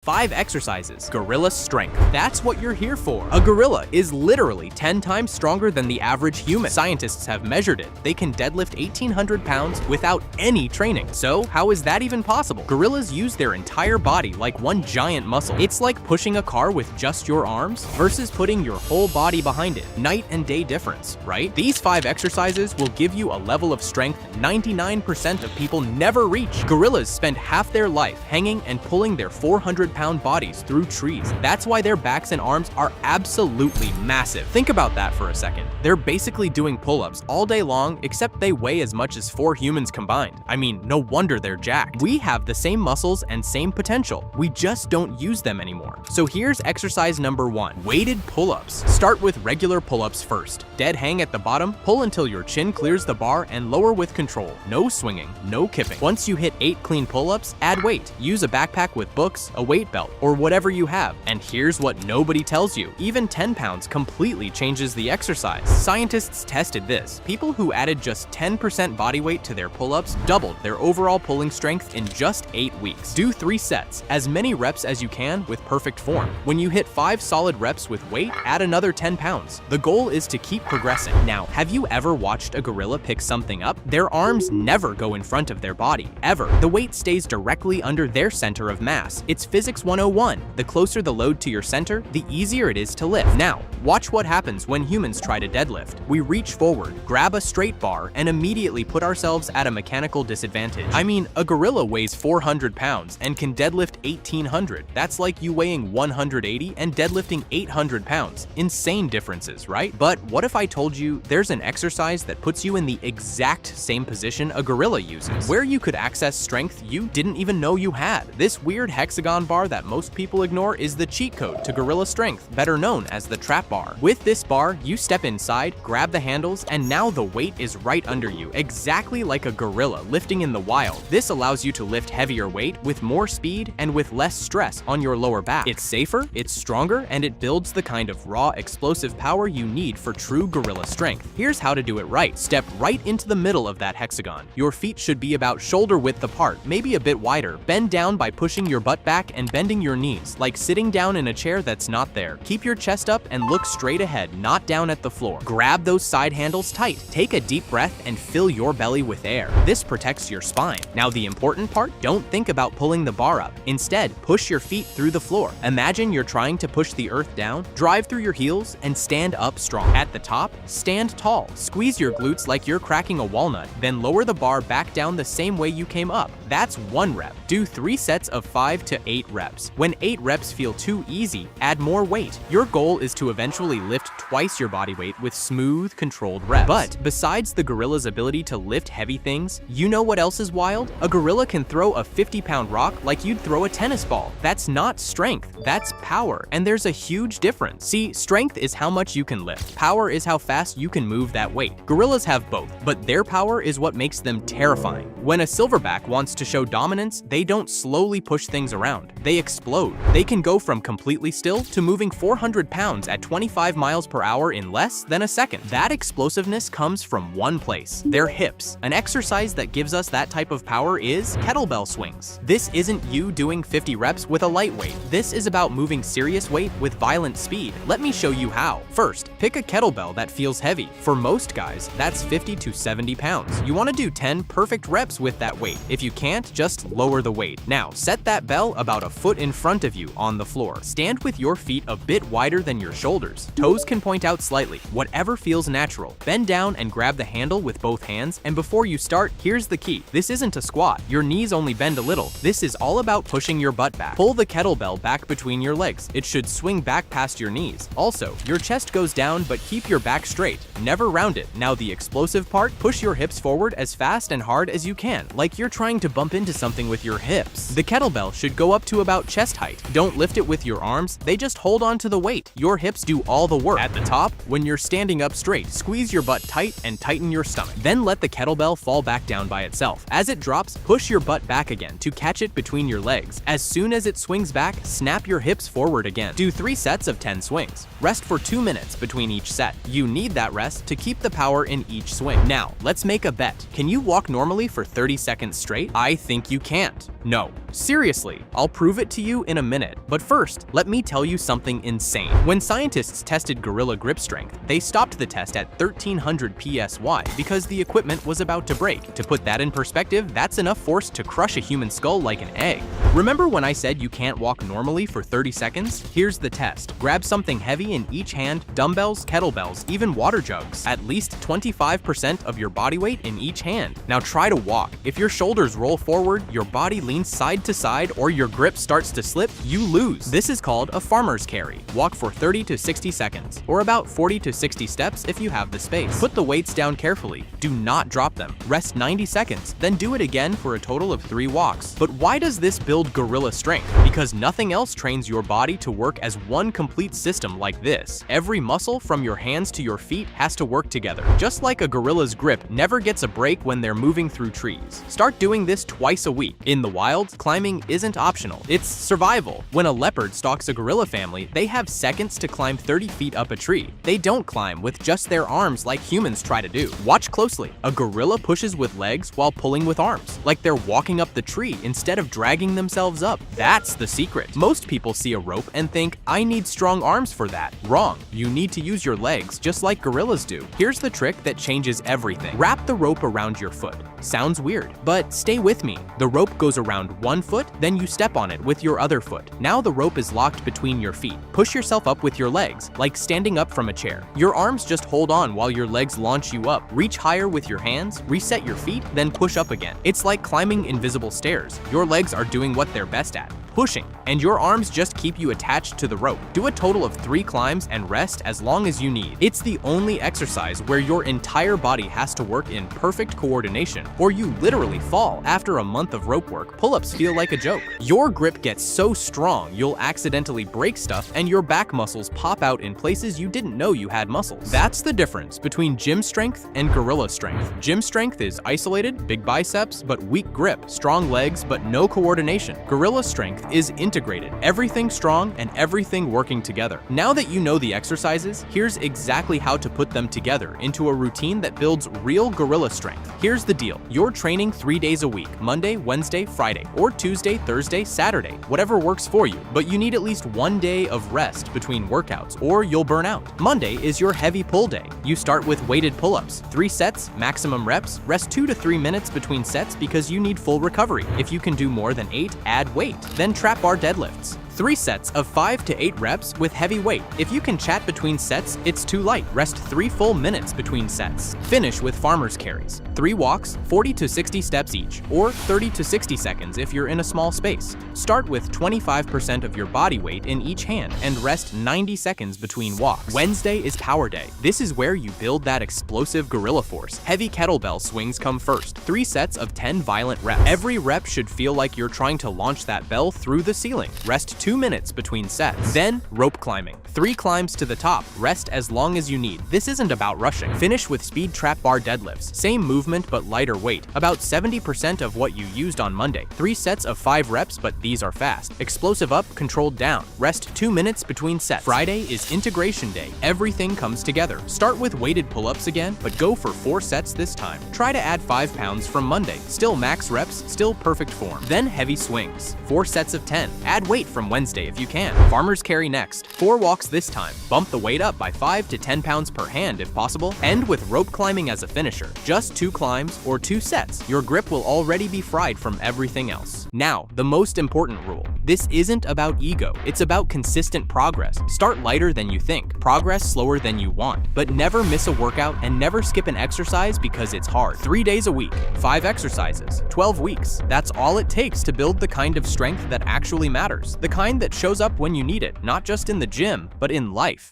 5 exercises. Gorilla strength. That's what you're here for. A gorilla is literally 10 times stronger than the average human. Scientists have measured it. They can deadlift 1,800 pounds without any training. So how is that even possible? Gorillas use their entire body like one giant muscle. It's like pushing a car with just your arms versus putting your whole body behind it. Night and day difference, right? These 5 exercises will give you a level of strength 99% of people never reach. Gorillas spend half their life hanging and pulling their 400-pound bodies through trees. That's why their backs and arms are absolutely massive. Think about that for a second. They're basically doing pull-ups all day long, except they weigh as much as 4 humans combined. I mean, no wonder they're jacked. We have the same muscles and same potential. We just don't use them anymore. So here's exercise number 1, weighted pull-ups. Start with regular pull-ups first. Dead hang at the bottom, pull until your chin clears the bar and lower with control. No swinging, no kipping. Once you hit 8 clean pull-ups, add weight. Use a backpack with books, a weight belt, or whatever you have. And here's what nobody tells you. Even 10 pounds completely changes the exercise. Scientists tested this. People who added just 10% body weight to their pull-ups doubled their overall pulling strength in just 8 weeks. Do 3 sets, as many reps as you can with perfect form. When you hit 5 solid reps with weight, add another 10 pounds. The goal is to keep progressing. Now, have you ever watched a gorilla pick something up? Their arms never go in front of their body, ever. The weight stays directly under their center of mass. It's physics 101. The closer the load to your center, the easier it is to lift. Now, watch what happens when humans try to deadlift. We reach forward, grab a straight bar, and immediately put ourselves at a mechanical disadvantage. I mean, a gorilla weighs 400 pounds and can deadlift 1,800. That's like you weighing 180 and deadlifting 800 pounds. Insane differences, right? But what if I told you there's an exercise that puts you in the exact same position a gorilla uses, where you could access strength you didn't even know you had? This weird hexagon bar that most people ignore is the cheat code to gorilla strength, better known as the trap bar. With this bar, you step inside, grab the handles, and now the weight is right under you, exactly like a gorilla lifting in the wild. This allows you to lift heavier weight with more speed and with less stress on your lower back. It's safer, it's stronger, and it builds the kind of raw, explosive power you need for true gorilla strength. Here's how to do it right. Step right into the middle of that hexagon. Your feet should be about shoulder width apart, maybe a bit wider. Bend down by pushing your butt back and bending your knees, like sitting down in a chair that's not there. Keep your chest up and look straight ahead, not down at the floor. Grab those side handles tight. Take a deep breath and fill your belly with air. This protects your spine. Now the important part, don't think about pulling the bar up. Instead, push your feet through the floor. Imagine you're trying to push the earth down. Drive through your heels and stand up strong. At the top, stand tall. Squeeze your glutes like you're cracking a walnut, then lower the bar back down the same way you came up. That's 1 rep. Do 3 sets of 5 to 8 reps. When 8 reps feel too easy, add more weight. Your goal is to eventually lift twice your body weight with smooth, controlled reps. But besides the gorilla's ability to lift heavy things, you know what else is wild? A gorilla can throw a 50-pound rock like you'd throw a tennis ball. That's not strength, that's power. And there's a huge difference. See, strength is how much you can lift. Power is how fast you can move that weight. Gorillas have both, but their power is what makes them terrifying. When a silverback wants to show dominance, they don't slowly push things around. They explode. They can go from completely still to moving 400 pounds at 25 miles per hour in less than a second. That explosiveness comes from one place, their hips. An exercise that gives us that type of power is kettlebell swings. This isn't you doing 50 reps with a light weight. This is about moving serious weight with violent speed. Let me show you how. First, pick a kettlebell that feels heavy. For most guys, that's 50 to 70 pounds. You want to do 10 perfect reps with that weight. If you can't, just lower the weight. Now, set that bell about a foot in front of you on the floor. Stand with your feet a bit wider than your shoulders. Toes can point out slightly, whatever feels natural. Bend down and grab the handle with both hands, and before you start, here's the key. This isn't a squat. Your knees only bend a little. This is all about pushing your butt back. Pull the kettlebell back between your legs. It should swing back past your knees. Also, your chest goes down, but keep your back straight. Never round it. Now the explosive part, push your hips forward as fast and hard as you can, like you're trying to bump into something with your hips. The kettlebell should go up to about chest height. Don't lift it with your arms, they just hold on to the weight. Your hips do all the work. At the top, when you're standing up straight, squeeze your butt tight and tighten your stomach. Then let the kettlebell fall back down by itself. As it drops, push your butt back again to catch it between your legs. As soon as it swings back, snap your hips forward again. Do 3 sets of 10 swings. Rest for 2 minutes between each set. You need that rest to keep the power in each swing. Now, let's make a bet. Can you walk normally for 30 seconds straight? I think you can't. No. Seriously, I'll prove it prove it to you in a minute, but first, let me tell you something insane. When scientists tested gorilla grip strength, they stopped the test at 1300 PSY because the equipment was about to break. To put that in perspective, that's enough force to crush a human skull like an egg. Remember when I said you can't walk normally for 30 seconds? Here's the test. Grab something heavy in each hand, dumbbells, kettlebells, even water jugs. At least 25% of your body weight in each hand. Now try to walk. If your shoulders roll forward, your body leans side to side, or your grip starts to slip, you lose. This is called a farmer's carry. Walk for 30 to 60 seconds, or about 40 to 60 steps if you have the space. Put the weights down carefully. Do not drop them. Rest 90 seconds, then do it again for a total of 3 walks. But why does this build gorilla strength? Because nothing else trains your body to work as one complete system like this. Every muscle from your hands to your feet has to work together. Just like a gorilla's grip never gets a break when they're moving through trees. Start doing this twice a week. In the wild, climbing isn't optional. It's survival. When a leopard stalks a gorilla family, they have seconds to climb 30 feet up a tree. They don't climb with just their arms like humans try to do. Watch closely. A gorilla pushes with legs while pulling with arms, like they're walking up the tree instead of dragging themselves up. That's the secret. Most people see a rope and think, I need strong arms for that. Wrong. You need to use your legs just like gorillas do. Here's the trick that changes everything. Wrap the rope around your foot. Sounds weird, but stay with me. The rope goes around one foot, then you step on it with your other foot. Now the rope is locked between your feet. Push yourself up with your legs, like standing up from a chair. Your arms just hold on while your legs launch you up. Reach higher with your hands, reset your feet, then push up again. It's like climbing invisible stairs. Your legs are doing what they're best at, pushing, and your arms just keep you attached to the rope. Do a total of 3 climbs and rest as long as you need. It's the only exercise where your entire body has to work in perfect coordination, or you literally fall. After a month of rope work, pull-ups feel like a joke. Your grip gets so strong, you'll accidentally break stuff and your back muscles pop out in places you didn't know you had muscles. That's the difference between gym strength and gorilla strength. Gym strength is isolated, big biceps, but weak grip, strong legs, but no coordination. Gorilla strength is integrated, everything strong and everything working together. Now that you know the exercises, here's exactly how to put them together into a routine that builds real gorilla strength. Here's the deal. You're training 3 days a week, Monday, Wednesday, Friday, or Tuesday, Thursday, Saturday, whatever works for you, but you need at least 1 day of rest between workouts or you'll burn out. Monday is your heavy pull day. You start with weighted pull-ups, 3 sets, maximum reps, rest 2 to 3 minutes between sets because you need full recovery. If you can do more than 8, add weight. Then trap bar deadlifts. 3 sets of 5 to 8 reps with heavy weight. If you can chat between sets, it's too light. Rest 3 full minutes between sets. Finish with farmer's carries. 3 walks, 40 to 60 steps each, or 30 to 60 seconds if you're in a small space. Start with 25% of your body weight in each hand and rest 90 seconds between walks. Wednesday is power day. This is where you build that explosive gorilla force. Heavy kettlebell swings come first. 3 sets of 10 violent reps. Every rep should feel like you're trying to launch that bell through the ceiling. Rest 2 minutes between sets. Then, rope climbing. 3 climbs to the top. Rest as long as you need. This isn't about rushing. Finish with speed trap bar deadlifts. Same movement but lighter weight. About 70% of what you used on Monday. 3 sets of 5 reps, but these are fast. Explosive up, controlled down. Rest 2 minutes between sets. Friday is integration day. Everything comes together. Start with weighted pull-ups again, but go for 4 sets this time. Try to add 5 pounds from Monday. Still max reps, still perfect form. Then heavy swings. 4 sets of 10. Add weight from Wednesday if you can. Farmer's carry next. 4 walks this time. Bump the weight up by 5 to 10 pounds per hand if possible. End with rope climbing as a finisher. Just 2 climbs or 2 sets. Your grip will already be fried from everything else. Now, the most important rule. This isn't about ego. It's about consistent progress. Start lighter than you think. Progress slower than you want. But never miss a workout and never skip an exercise because it's hard. 3 days a week, 5 exercises, 12 weeks. That's all it takes to build the kind of strength that actually matters. The kind that shows up when you need it, not just in the gym, but in life.